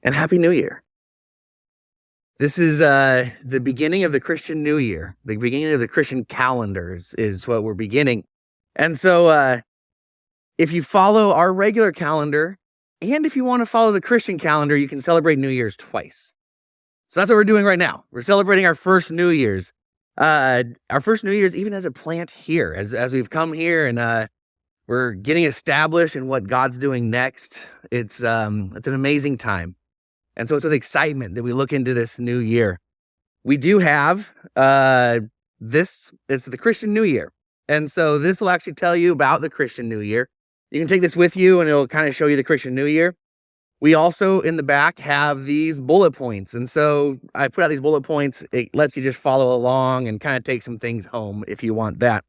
and Happy New Year. This is the beginning of the Christian New Year. The beginning of the Christian calendars is what we're beginning. And so if you follow our regular calendar, and if you want to follow the Christian calendar, you can celebrate New Year's twice. So that's what we're doing right now. We're celebrating our first New Year's. Our first New Year's even as a plant here, as we've come here and we're getting established in what God's doing next. It's an amazing time. And so it's with excitement that we look into this new year. We do have it's the Christian New Year. And so this will actually tell you about the Christian New Year. You can take this with you and it'll kind of show you the Christian New Year. We also in the back have these bullet points. And so I put out these bullet points. It lets you just follow along and kind of take some things home if you want that.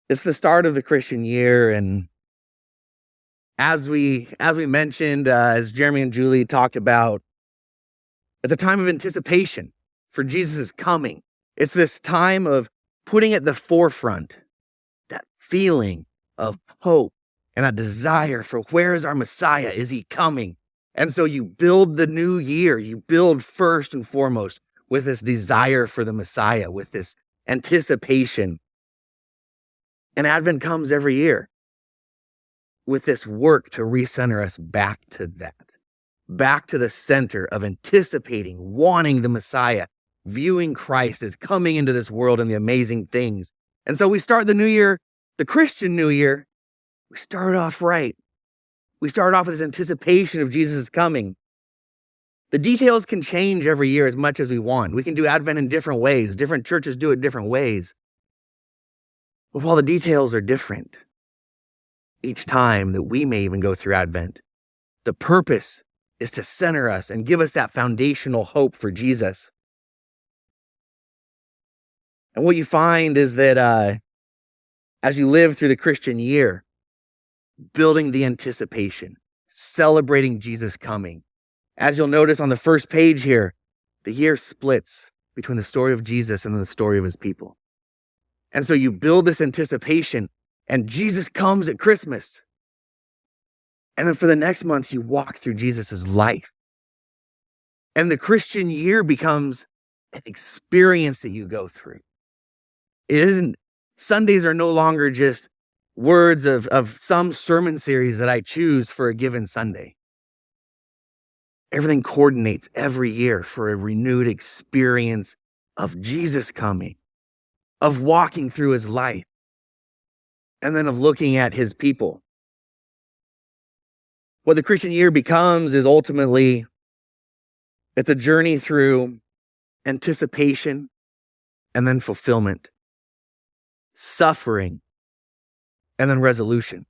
It's the start of the Christian year, and as we mentioned, as Jeremy and Julie talked about, it's a time of anticipation for Jesus' coming. It's this time of putting at the forefront that feeling of hope and a desire for where is our Messiah? Is he coming? And so you build the new year. You build first and foremost with this desire for the Messiah, with this anticipation. And Advent comes every year with this work to recenter us back to that, back to the center of anticipating, wanting the Messiah, viewing Christ as coming into this world and the amazing things. And so we start the new year, the Christian New Year, we start off right. We start off with this anticipation of Jesus' coming. The details can change every year as much as we want. We can do Advent in different ways. Different churches do it different ways. But while the details are different, each time that we may even go through Advent, the purpose is to center us and give us that foundational hope for Jesus. And what you find is that as you live through the Christian year, building the anticipation, celebrating Jesus coming, as you'll notice on the first page here, the year splits between the story of Jesus and the story of his people. And so you build this anticipation, and Jesus comes at Christmas. And then for the next month, you walk through Jesus's life. And the Christian year becomes an experience that you go through. Sundays are no longer just words of some sermon series that I choose for a given Sunday. Everything coordinates every year for a renewed experience of Jesus coming, of walking through his life, and then of looking at his people. What the Christian year becomes is ultimately, it's a journey through anticipation and then fulfillment, suffering and then resolution,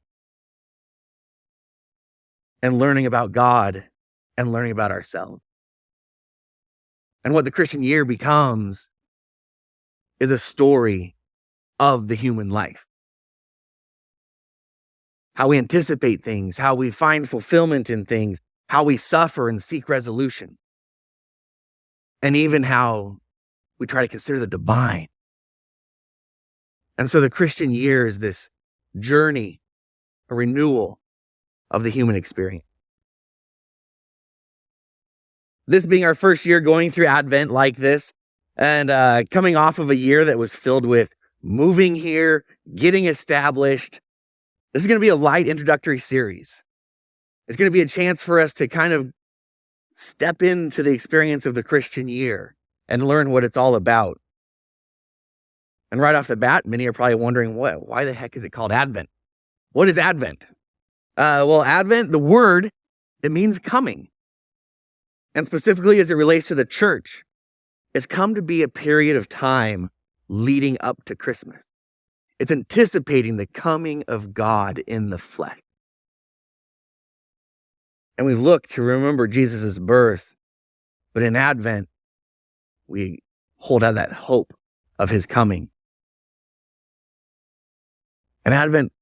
and learning about God and learning about ourselves. And what the Christian year becomes is a story of the human life. How we anticipate things, how we find fulfillment in things, how we suffer and seek resolution, and even how we try to consider the divine. And so the Christian year is this journey, a renewal of the human experience. This being our first year going through Advent like this, and coming off of a year that was filled with moving here, getting established, this is going to be a light introductory series. It's going to be a chance for us to kind of step into the experience of the Christian year and learn what it's all about. And right off the bat, many are probably wondering, why the heck is it called Advent? What is Advent? Well, Advent, the word, it means coming. And specifically as it relates to the church, it's come to be a period of time leading up to Christmas. It's anticipating the coming of God in the flesh. And we look to remember Jesus' birth, but in Advent, we hold out that hope of his coming. And Advent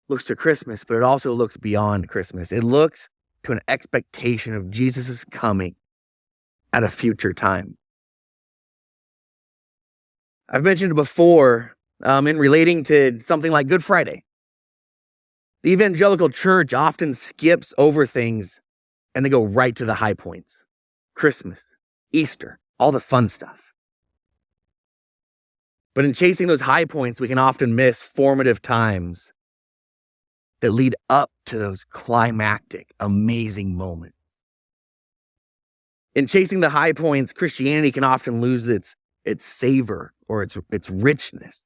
looks to Christmas, but it also looks beyond Christmas. It looks to an expectation of Jesus' coming at a future time. I've mentioned before in relating to something like Good Friday. The evangelical church often skips over things and they go right to the high points. Christmas, Easter, all the fun stuff. But in chasing those high points, we can often miss formative times that lead up to those climactic, amazing moments. In chasing the high points, Christianity can often lose its savor or its richness.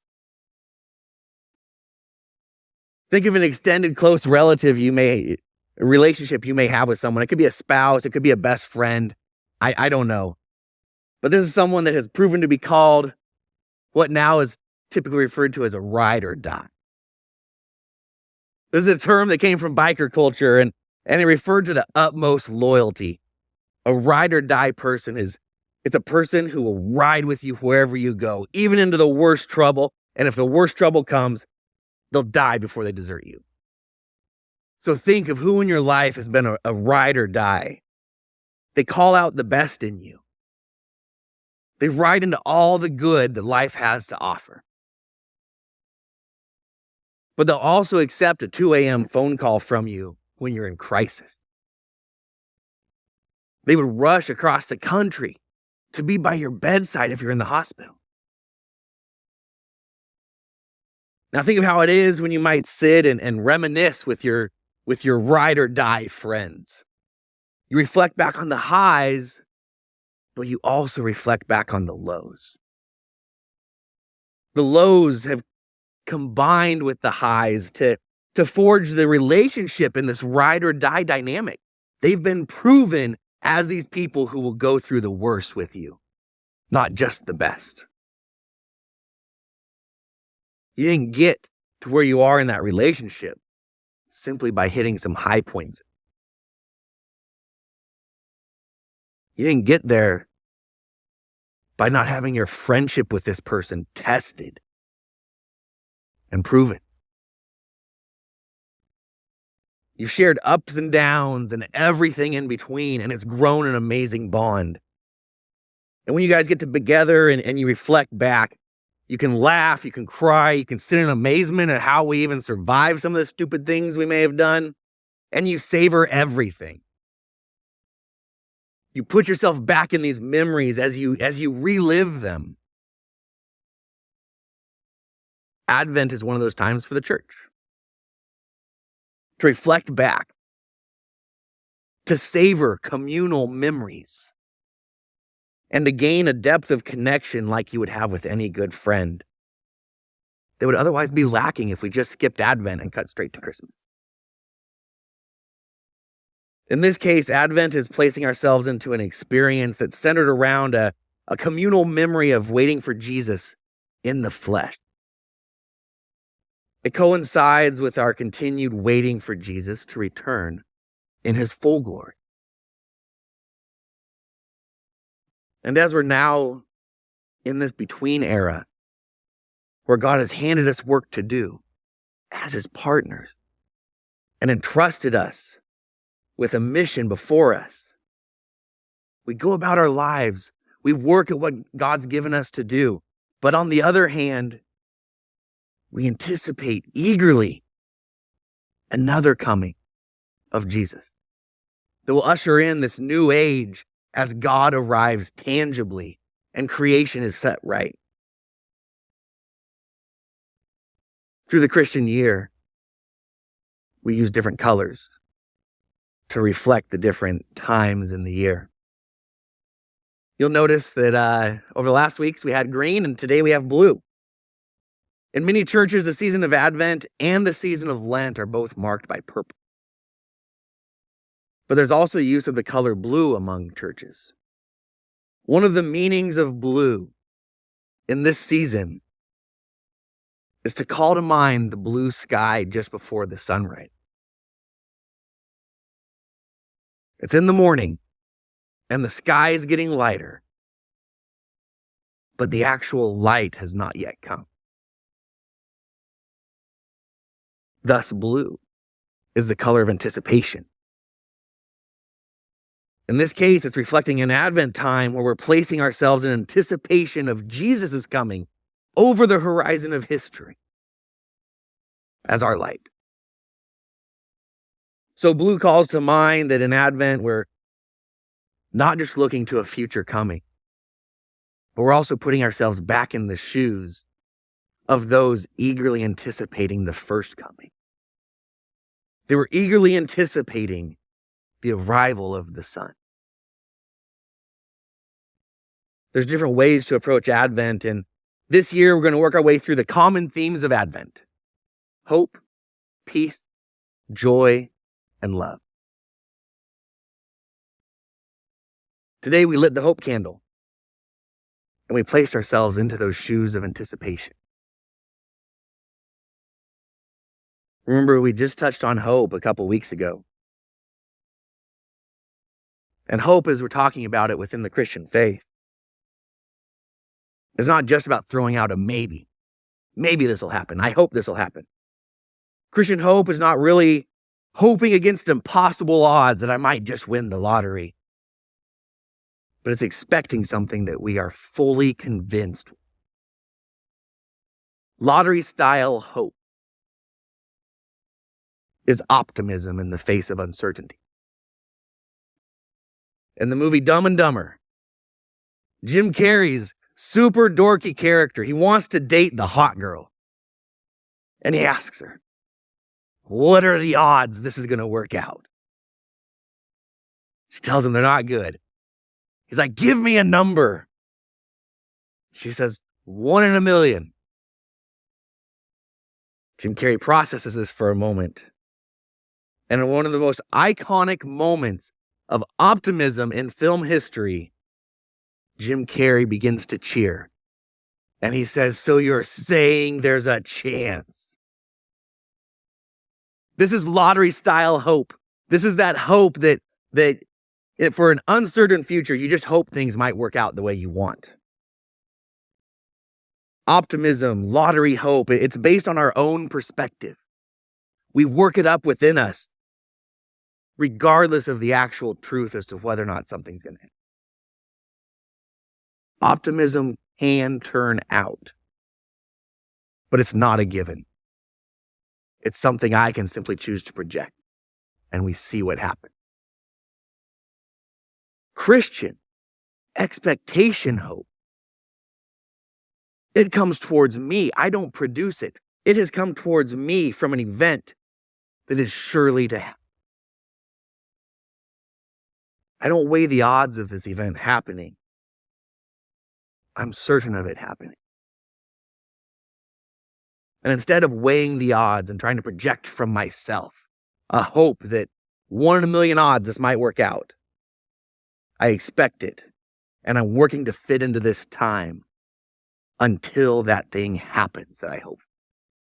Think of an extended close relative a relationship you may have with someone. It could be a spouse, it could be a best friend. I don't know. But this is someone that has proven to be called what now is typically referred to as a ride or die. This is a term that came from biker culture and it referred to the utmost loyalty. A ride or die person it's a person who will ride with you wherever you go, even into the worst trouble. And if the worst trouble comes, they'll die before they desert you. So think of who in your life has been a ride or die. They call out the best in you. They ride into all the good that life has to offer. But they'll also accept a 2 a.m. phone call from you when you're in crisis. They would rush across the country to be by your bedside if you're in the hospital. Now think of how it is when you might sit and reminisce with your ride or die friends. You reflect back on the highs, but you also reflect back on the lows. The lows have combined with the highs to forge the relationship in this ride or die dynamic. They've been proven as these people who will go through the worst with you, not just the best. You didn't get to where you are in that relationship simply by hitting some high points. You didn't get there by not having your friendship with this person tested and proven. You've shared ups and downs and everything in between, and it's grown an amazing bond. And when you guys get together and you reflect back, you can laugh, you can cry, you can sit in amazement at how we even survived some of the stupid things we may have done, and you savor everything. You put yourself back in these memories as you relive them. Advent is one of those times for the church to reflect back, to savor communal memories, and to gain a depth of connection like you would have with any good friend that would otherwise be lacking if we just skipped Advent and cut straight to Christmas. In this case, Advent is placing ourselves into an experience that's centered around a communal memory of waiting for Jesus in the flesh. It coincides with our continued waiting for Jesus to return in his full glory. And as we're now in this between era, where God has handed us work to do as his partners and entrusted us with a mission before us, we go about our lives, we work at what God's given us to do. But on the other hand, we anticipate eagerly another coming of Jesus that will usher in this new age as God arrives tangibly and creation is set right. Through the Christian year, we use different colors to reflect the different times in the year. You'll notice that over the last weeks we had green and today we have blue. In many churches, the season of Advent and the season of Lent are both marked by purple. But there's also use of the color blue among churches. One of the meanings of blue in this season is to call to mind the blue sky just before the sunrise. It's in the morning, and the sky is getting lighter, but the actual light has not yet come. Thus, blue is the color of anticipation. In this case, it's reflecting an Advent time where we're placing ourselves in anticipation of Jesus' coming over the horizon of history as our light. So Blue calls to mind that in Advent, we're not just looking to a future coming, but we're also putting ourselves back in the shoes of those eagerly anticipating the first coming. They were eagerly anticipating the arrival of the Son. There's different ways to approach Advent, and this year we're going to work our way through the common themes of Advent: hope, peace, joy, and love. Today we lit the hope candle, and we placed ourselves into those shoes of anticipation. Remember, we just touched on hope a couple weeks ago. And hope, as we're talking about it within the Christian faith, is not just about throwing out a maybe. Maybe this will happen. I hope this will happen. Christian hope is not really hoping against impossible odds that I might just win the lottery. But it's expecting something that we are fully convinced. Lottery-style hope is optimism in the face of uncertainty. In the movie Dumb and Dumber, Jim Carrey's super dorky character, he wants to date the hot girl. And he asks her, what are the odds this is going to work out? She tells him they're not good. He's like, give me a number. She says, 1 in a million. Jim Carrey processes this for a moment. And in one of the most iconic moments of optimism in film history, Jim Carrey begins to cheer. And he says, so you're saying there's a chance. This is lottery-style hope. This is that hope that for an uncertain future, you just hope things might work out the way you want. Optimism, lottery hope, it's based on our own perspective. We work it up within us, regardless of the actual truth as to whether or not something's going to happen. Optimism can turn out, but it's not a given. It's something I can simply choose to project, and we see what happens. Christian expectation hope, it comes towards me. I don't produce it. It has come towards me from an event that is surely to happen. I don't weigh the odds of this event happening. I'm certain of it happening. And instead of weighing the odds and trying to project from myself a hope that 1 in a million odds this might work out, I expect it, and I'm working to fit into this time until that thing happens that I hope.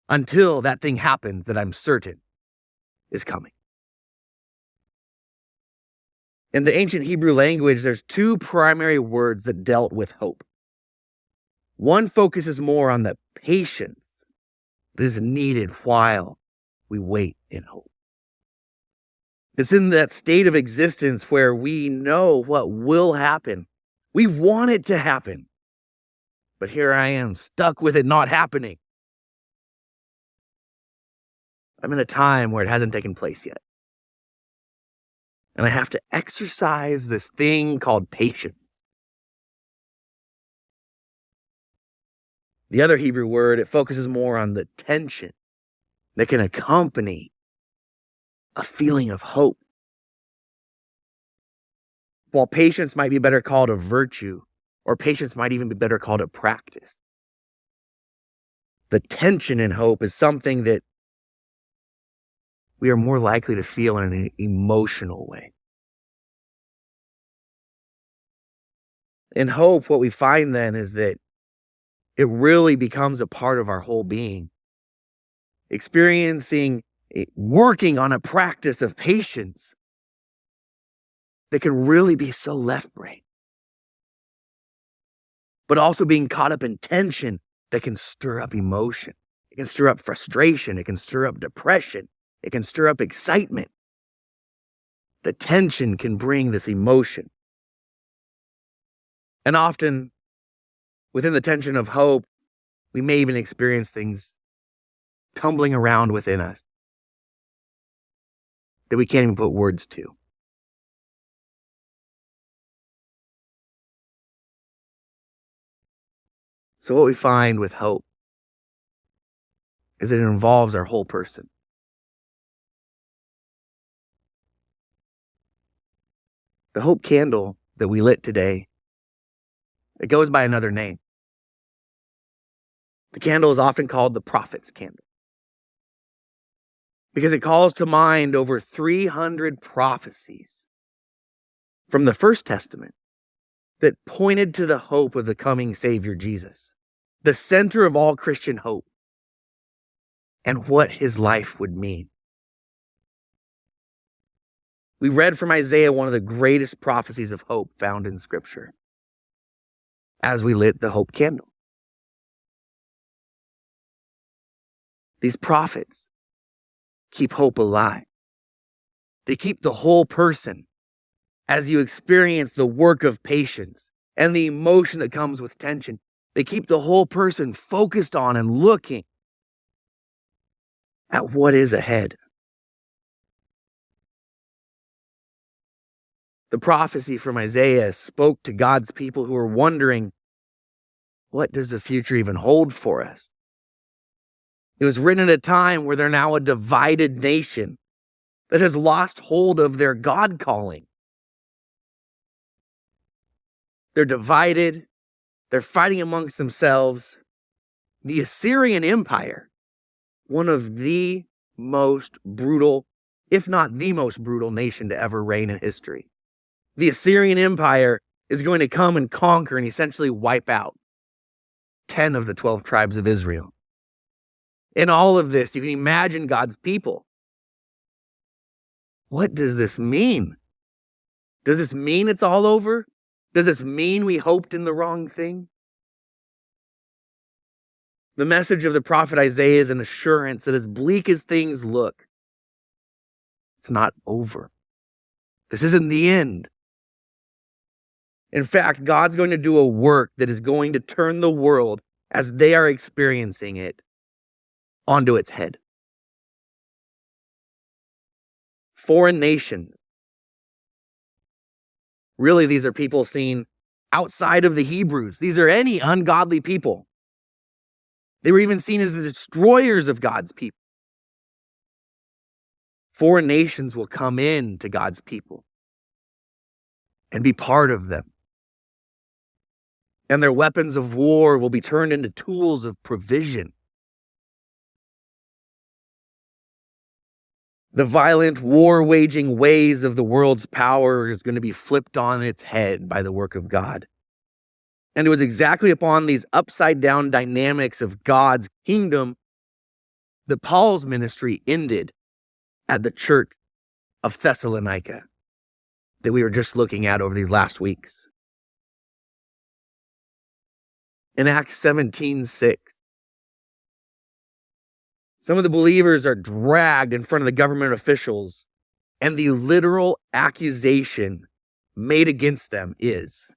Until that thing happens that I'm certain is coming. In the ancient Hebrew language, there's 2 primary words that dealt with hope. One focuses more on the patience that is needed while we wait in hope. It's in that state of existence where we know what will happen. We want it to happen. But here I am, stuck with it not happening. I'm in a time where it hasn't taken place yet. And I have to exercise this thing called patience. The other Hebrew word, it focuses more on the tension that can accompany a feeling of hope. While patience might be better called a virtue, or patience might even be better called a practice, the tension in hope is something that we are more likely to feel in an emotional way. In hope, what we find then is that it really becomes a part of our whole being. Working on a practice of patience that can really be so left brain. But also being caught up in tension that can stir up emotion. It can stir up frustration. It can stir up depression. It can stir up excitement. The tension can bring this emotion. And often, within the tension of hope, we may even experience things tumbling around within us. that we can't even put words to. So what we find with hope is that it involves our whole person. The hope candle that we lit today, it goes by another name. The candle is often called the prophet's candle because it calls to mind over 300 prophecies from the First Testament that pointed to the hope of the coming Savior Jesus, the center of all Christian hope, and what his life would mean. We read from Isaiah one of the greatest prophecies of hope found in Scripture as we lit the hope candle. These prophets keep hope alive. They keep the whole person as you experience the work of patience and the emotion that comes with tension. They keep the whole person focused on and looking at what is ahead. The prophecy from Isaiah spoke to God's people who were wondering, what does the future even hold for us? It was written at a time where they're now a divided nation that has lost hold of their God calling. They're divided. They're fighting amongst themselves. The Assyrian Empire, one of the most brutal, if not the most brutal nation to ever reign in history. The Assyrian Empire is going to come and conquer and essentially wipe out 10 of the 12 tribes of Israel. In all of this, you can imagine God's people. What does this mean? Does this mean it's all over? Does this mean we hoped in the wrong thing? The message of the prophet Isaiah is an assurance that as bleak as things look, it's not over. This isn't the end. In fact, God's going to do a work that is going to turn the world as they are experiencing it onto its head. Foreign nations. Really, these are people seen outside of the Hebrews. These are any ungodly people. They were even seen as the destroyers of God's people. Foreign nations will come in to God's people and be part of them. And their weapons of war will be turned into tools of provision. The violent war-waging ways of the world's power is going to be flipped on its head by the work of God. And it was exactly upon these upside-down dynamics of God's kingdom that Paul's ministry ended at the church of Thessalonica that we were just looking at over these last weeks. In Acts 17:6, some of the believers are dragged in front of the government officials, and the literal accusation made against them is,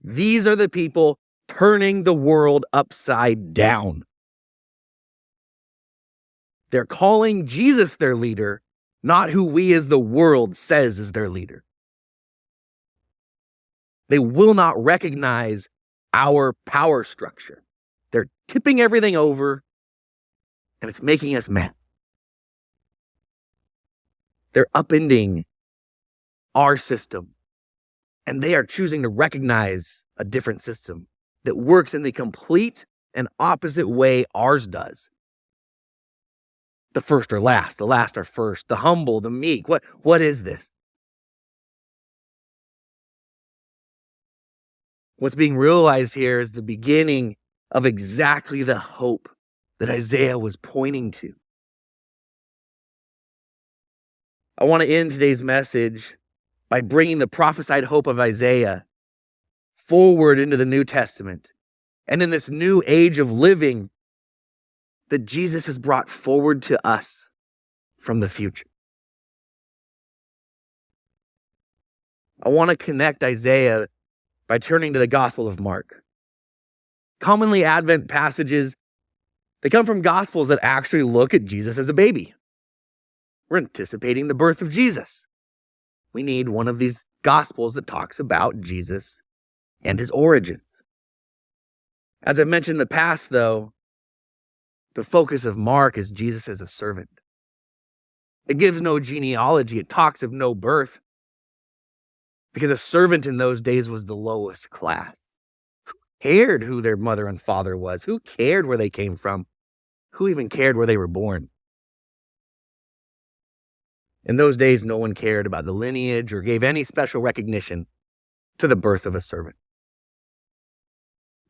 these are the people turning the world upside down. They're calling Jesus their leader, not who we as the world says is their leader. They will not recognize our power structure. They're tipping everything over, and it's making us mad. They're upending our system, and they are choosing to recognize a different system that works in the complete and opposite way ours does. The first are last, the last are first, the humble, the meek. What is this? What's being realized here is the beginning of exactly the hope that Isaiah was pointing to. I want to end today's message by bringing the prophesied hope of Isaiah forward into the New Testament and in this new age of living that Jesus has brought forward to us from the future. I want to connect Isaiah by turning to the Gospel of Mark. Commonly, Advent passages, they come from Gospels that actually look at Jesus as a baby. We're anticipating the birth of Jesus. We need one of these gospels that talks about Jesus and his origins. As I mentioned in the past, though, the focus of Mark is Jesus as a servant. It gives no genealogy. It talks of no birth, because a servant in those days was the lowest class. Who cared who their mother and father was? Who cared where they came from? Who even cared where they were born? In those days, no one cared about the lineage or gave any special recognition to the birth of a servant.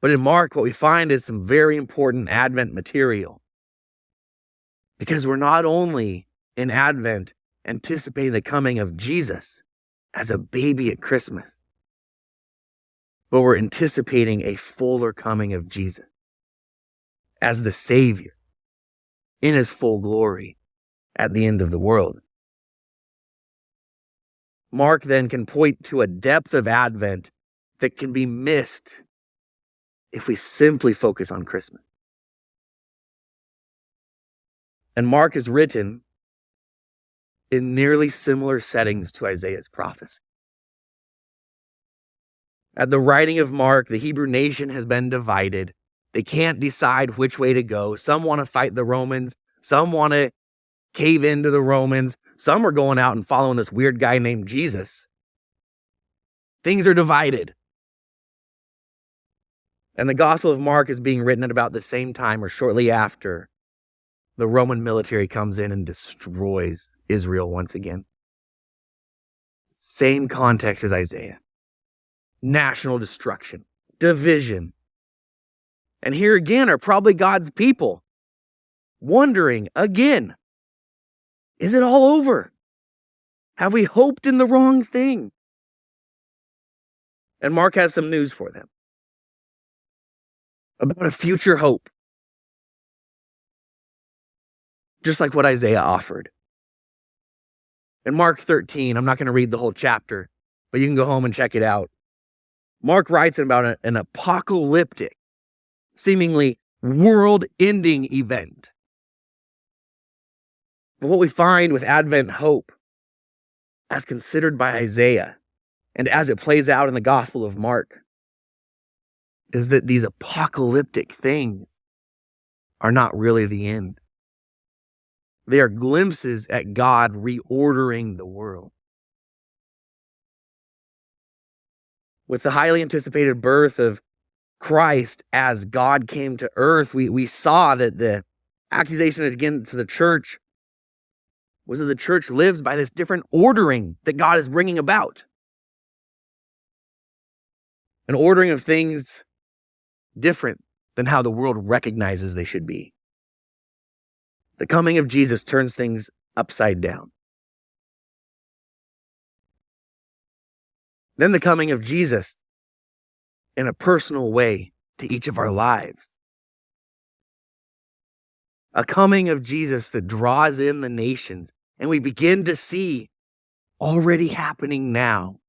But in Mark, what we find is some very important Advent material, because we're not only in Advent anticipating the coming of Jesus as a baby at Christmas, but we're anticipating a fuller coming of Jesus as the Savior in his full glory at the end of the world. Mark then can point to a depth of Advent that can be missed if we simply focus on Christmas. And Mark is written in nearly similar settings to Isaiah's prophecy. At the writing of Mark, the Hebrew nation has been divided. They can't decide which way to go. Some want to fight the Romans. Some want to cave into the Romans. Some are going out and following this weird guy named Jesus. Things are divided. And the Gospel of Mark is being written at about the same time or shortly after the Roman military comes in and destroys Israel once again. Same context as Isaiah. National destruction, division. And here again are probably God's people wondering again, is it all over? Have we hoped in the wrong thing? And Mark has some news for them about a future hope, just like what Isaiah offered. In Mark 13, I'm not going to read the whole chapter, but you can go home and check it out. Mark writes about an apocalyptic, seemingly world-ending event. But what we find with Advent hope, as considered by Isaiah, and as it plays out in the Gospel of Mark, is that these apocalyptic things are not really the end. They are glimpses at God reordering the world. With the highly anticipated birth of Christ as God came to earth, we saw that the accusation against the church was that the church lives by this different ordering that God is bringing about. An ordering of things different than how the world recognizes they should be. The coming of Jesus turns things upside down. Then the coming of Jesus in a personal way to each of our lives. A coming of Jesus that draws in the nations, and we begin to see already happening now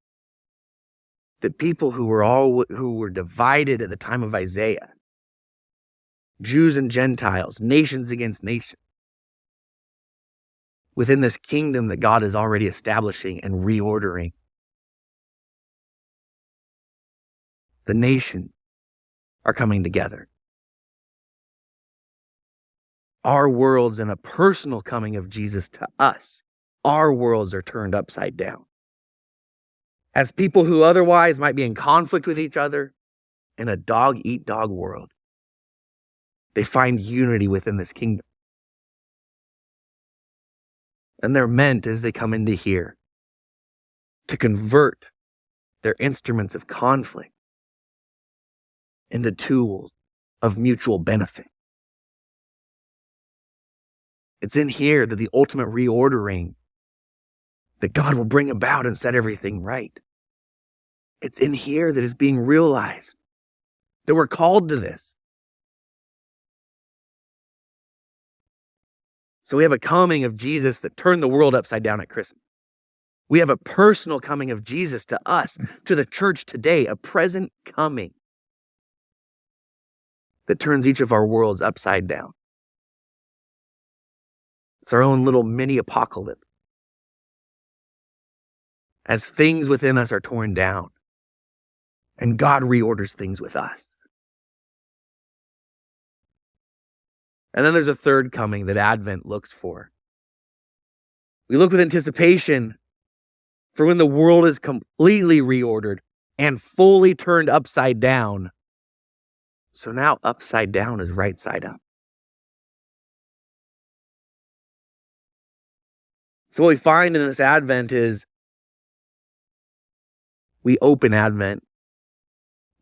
that people who were divided at the time of Isaiah, Jews and Gentiles, nations against nations, within this kingdom that God is already establishing and reordering, the nations are coming together. Our worlds and a personal coming of Jesus to us, our worlds are turned upside down. As people who otherwise might be in conflict with each other in a dog-eat-dog world, they find unity within this kingdom. And they're meant, as they come into here, to convert their instruments of conflict into tools of mutual benefit. It's in here that the ultimate reordering that God will bring about and set everything right. It's in here that is being realized, that we're called to this. So we have a coming of Jesus that turned the world upside down at Christmas. We have a personal coming of Jesus to us, to the church today, a present coming that turns each of our worlds upside down. It's our own little mini apocalypse. As things within us are torn down, and God reorders things with us. And then there's a third coming that Advent looks for. We look with anticipation for when the world is completely reordered and fully turned upside down. So now upside down is right side up. So what we find in this Advent is we open Advent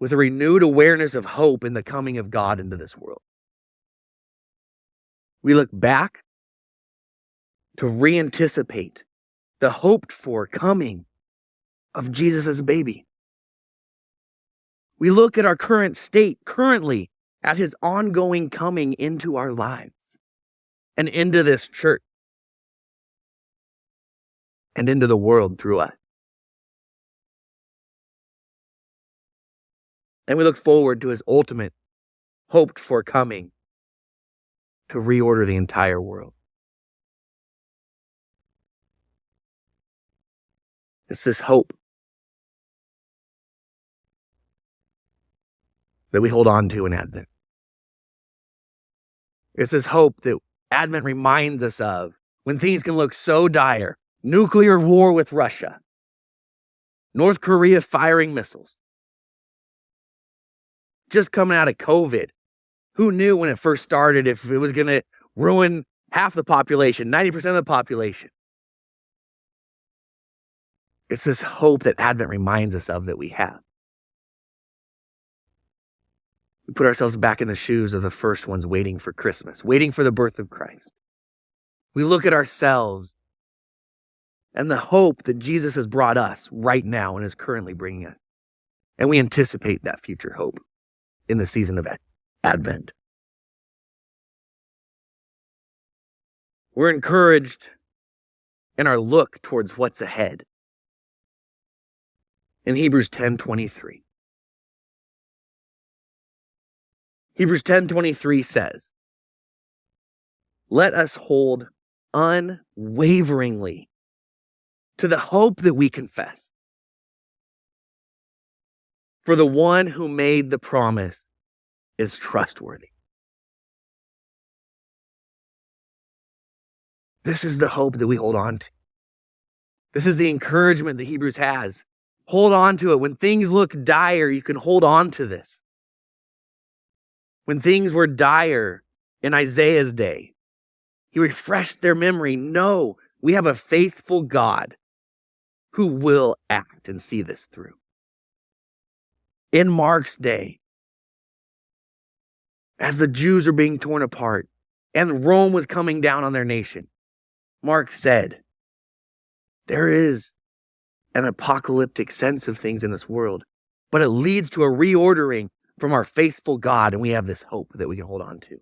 with a renewed awareness of hope in the coming of God into this world. We look back to re-anticipate the hoped-for coming of Jesus as a baby. We look at our current state, currently, at his ongoing coming into our lives and into this church and into the world through us. And we look forward to his ultimate, hoped-for coming to reorder the entire world. It's this hope that we hold on to in Advent. It's this hope that Advent reminds us of when things can look so dire. Nuclear war with Russia. North Korea firing missiles. Just coming out of COVID. Who knew when it first started if it was going to ruin half the population, 90% of the population? It's this hope that Advent reminds us of that we have. We put ourselves back in the shoes of the first ones waiting for Christmas, waiting for the birth of Christ. We look at ourselves and the hope that Jesus has brought us right now and is currently bringing us. And we anticipate that future hope in the season of Advent. We're encouraged in our look towards what's ahead. In Hebrews 10:23. Hebrews 10:23 says, "Let us hold unwaveringly to the hope that we confess. For the one who made the promise is trustworthy." This is the hope that we hold on to. This is the encouragement that Hebrews has. Hold on to it. When things look dire, you can hold on to this. When things were dire in Isaiah's day, he refreshed their memory. No, we have a faithful God who will act and see this through. In Mark's day, as the Jews are being torn apart and Rome was coming down on their nation, Mark said, there is an apocalyptic sense of things in this world, but it leads to a reordering from our faithful God, and we have this hope that we can hold on to.